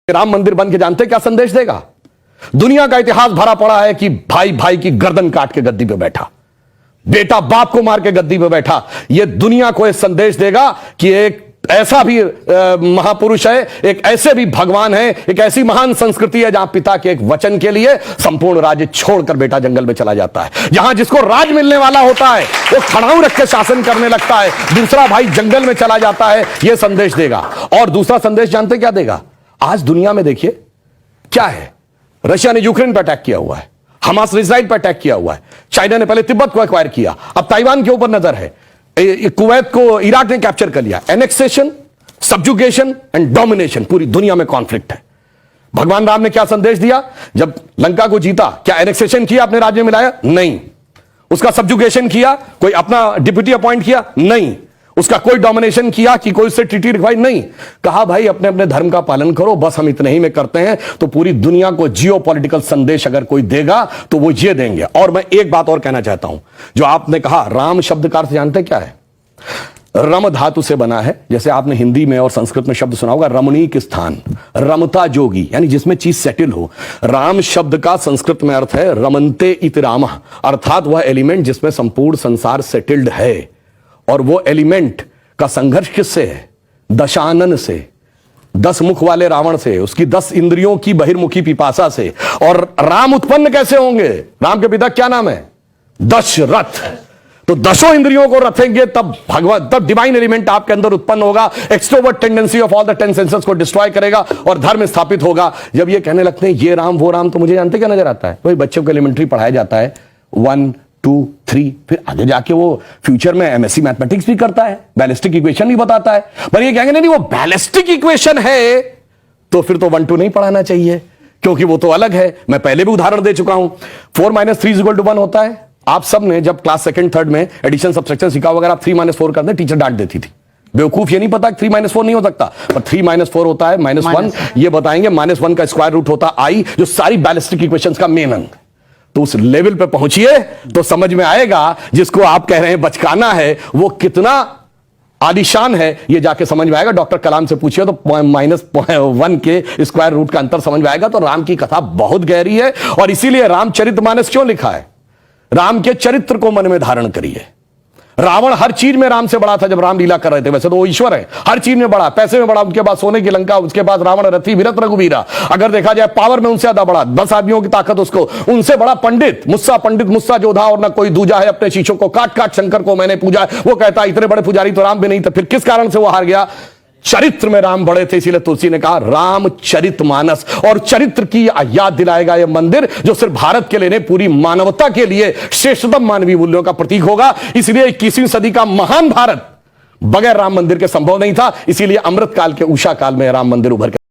राम मंदिर बन के जानते क्या संदेश देगा? दुनिया का इतिहास भरा पड़ा है कि भाई भाई की गर्दन काट के गद्दी पे बैठा, बेटा बाप को मार के गद्दी पे बैठा। यह दुनिया को एक संदेश देगा कि एक ऐसा भी महापुरुष है, एक ऐसे भी भगवान है, एक ऐसी महान संस्कृति है जहां पिता के एक वचन के लिए संपूर्ण राज्य छोड़कर बेटा जंगल में चला जाता है। जहां जिसको राज मिलने वाला होता है वो खड़ाऊ रख के शासन करने लगता है, दूसरा भाई जंगल में चला जाता है। यह संदेश देगा। और दूसरा संदेश जानते क्या देगा? आज दुनिया में देखिए क्या है, रशिया ने यूक्रेन पर अटैक किया हुआ है, हमास ने इजराइल पर अटैक किया हुआ है, चाइना ने पहले तिब्बत को एक्वायर किया, अब ताइवान के ऊपर नजर है, कुवैत को इराक ने कैप्चर कर लिया। एनेक्सेशन, सब्जुगेशन एंड डोमिनेशन, पूरी दुनिया में कॉन्फ्लिक्ट है। भगवान राम ने क्या संदेश दिया? जब लंका को जीता, क्या एनेक्सेशन किया, अपने राज्य में लाया? नहीं। उसका सब्जुगेशन किया, कोई अपना डिप्यूटी अपॉइंट किया? नहीं। उसका कोई डोमिनेशन किया कि कोई उससे ट्रीटी रिक्वाई? नहीं। कहा भाई अपने अपने धर्म का पालन करो, बस हम इतने ही में करते हैं। तो पूरी दुनिया को जियोपॉलिटिकल संदेश अगर कोई देगा तो वो ये देंगे। और मैं एक बात और कहना चाहता हूं, जो आपने कहा राम शब्द का अर्थ जानते क्या है? रम धातु से बना है। जैसे आपने हिंदी में और संस्कृत में शब्द सुना होगा रमणीक स्थान, रमता जोगी, यानी जिसमें चीज सेटल हो। राम शब्द का संस्कृत में अर्थ है रमन्ते इति रामः, अर्थात वह एलिमेंट जिसमें संपूर्ण संसार सेटल्ड है। और वो एलिमेंट का संघर्ष किससे है? दशानन से, 10 मुख वाले रावण से, उसकी 10 इंद्रियों की बहिर्मुखी पिपासा से। और राम उत्पन्न कैसे होंगे? राम के पिता क्या नाम है? दशरथ। तो 10 इंद्रियों को रखेंगे तब भगवान, तब डिवाइन एलिमेंट आपके अंदर उत्पन्न होगा। Extrovert tendency of all the 10 senses को डिस्ट्रॉय करेगा और धर्म स्थापित होगा। जब ये कहने लगते हैं ये राम वो राम, तो मुझे जानते क्या नजर आता है? वही बच्चों को एलिमेंट्री पढ़ाया जाता है 1 2 3, फिर आगे जाके वो फ्यूचर में एमएससी मैथमेटिक्स भी करता है, बैलिस्टिक इक्वेशन भी बताता है। पर ये कहेंगे नहीं वो बैलिस्टिक इक्वेशन है तो फिर तो 1 2 नहीं पढ़ाना चाहिए, क्योंकि वो तो अलग है। मैं पहले भी उदाहरण दे चुका हूं। 4 - 3 = 1 होता है। आप सब ने जब क्लास 2nd 3rd में एडिशन सब्ट्रैक्शन सीखा, अगर आप 3 - 4 करते टीचर डांट देती थी, बेवकूफ ये नहीं पता कि 3 - 4 नहीं हो सकता, पर 3 - 4 होता है -1। ये बताएंगे -1 का स्क्वायर रूट होता आई, जो सारी बैलिस्टिक इक्वेशंस का मेन अंग। तो उस लेवल पे पहुंचिए तो समझ में आएगा जिसको आप कह रहे हैं बचकाना है वो कितना आलीशान है, ये जाके समझ में आएगा। डॉक्टर कलाम से पूछिए तो -1 के स्क्वायर रूट का अंतर समझ में आएगा। तो राम की कथा बहुत गहरी है और इसीलिए रामचरितमानस क्यों लिखा है? राम के चरित्र को मन में धारण करिए। रावण हर चीज में राम से बड़ा था जब राम लीला कर रहे थे। वैसे तो वो ईश्वर है, हर चीज में बड़ा, पैसे में बड़ा, उनके बाद सोने की लंका, उसके बाद रावण रथी विरत रघुवीरा। अगर देखा जाए पावर में उनसे ज्यादा बड़ा, 10 आदमियों की ताकत उसको, उनसे बड़ा पंडित मुस्सा जोधा और ना कोई दूजा है। अपने शीशों को काट काट शंकर को मैंने पूजा है। वो कहता है इतने बड़े पुजारी तो राम भी नहीं थे। फिर किस कारण से वो हार गया? चरित्र में राम बड़े थे। इसीलिए तुलसी ने कहा रामचरितमानस। और चरित्र की याद दिलाएगा यह मंदिर, जो सिर्फ भारत के लिए नहीं पूरी मानवता के लिए श्रेष्ठतम मानवीय मूल्यों का प्रतीक होगा। इसलिए 21वीं सदी का महान भारत बगैर राम मंदिर के संभव नहीं था। इसीलिए अमृत काल के उषा काल में राम मंदिर उभर